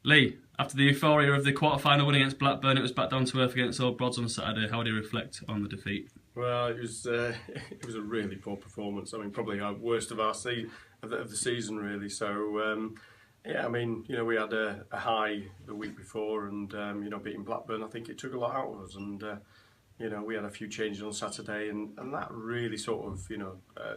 Lee, after the euphoria of the quarter-final win against Blackburn, it was back down to earth against Old Brods on Saturday. How do you reflect on the defeat? Well, it was a really poor performance. I mean, probably our worst of our of the season, really. So, yeah, I mean, we had a high the week before, and beating Blackburn, I think it took a lot out of us, and we had a few changes on Saturday, and that really sort of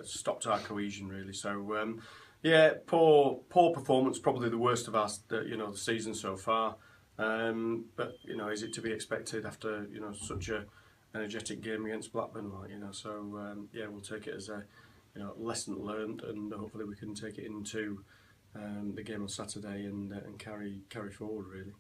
stopped our cohesion, really. So, yeah, poor performance, probably the worst of our the season so far. But is it to be expected after such a energetic game against Blackburn, So yeah, we'll take it as a lesson learned, and hopefully we can take it into the game on Saturday and carry forward, really.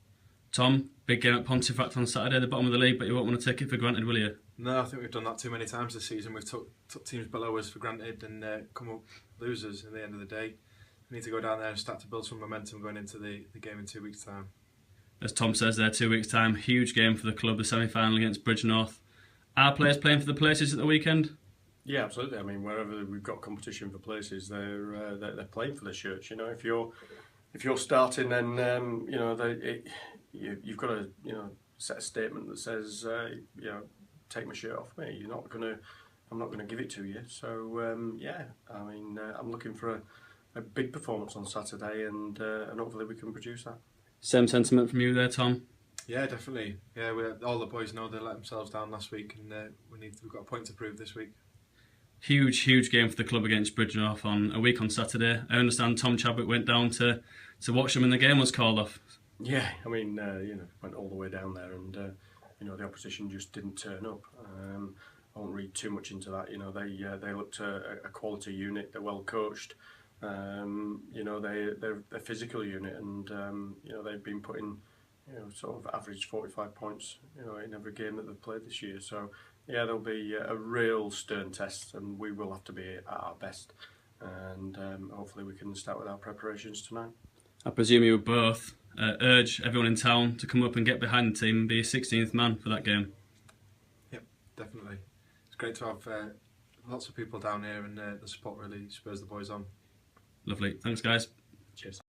Tom, big game at Pontefract on Saturday, the bottom of the league, but you won't want to take it for granted, will you? No, I think we've done that too many times this season. We've took teams below us for granted and come up losers at the end of the day. We need to go down there and start to build some momentum going into the game in 2 weeks' time. As Tom says there, 2 weeks' time, huge game for the club, the semi-final against Bridgnorth. Are players playing for the places at the weekend? Yeah, absolutely. I mean, wherever we've got competition for places, they're playing for the shirts. If you're starting, then you've got to set a statement that says take my shirt off me. I'm not gonna give it to you. So yeah, I mean, I'm looking for a big performance on Saturday, and hopefully we can produce that. Same sentiment from you there, Tom? Yeah, definitely. Yeah, all the boys know they let themselves down last week, and we've got a point to prove this week. Huge game for the club against Bridgnorth on a week on Saturday. I understand Tom Chadwick went down to watch them and the game was called off. Yeah, I mean, went all the way down there, and the opposition just didn't turn up. I won't read too much into that. They looked a quality unit. They're well coached. They're a physical unit, and they've been putting sort of average 45 points in every game that they've played this year. So yeah, there'll be a real stern test, and we will have to be at our best, and hopefully we can start with our preparations tonight. I presume you would both urge everyone in town to come up and get behind the team and be a 16th man for that game. Yep, definitely. It's great to have lots of people down here, and the support really spurs the boys on. Lovely. Thanks, guys. Cheers.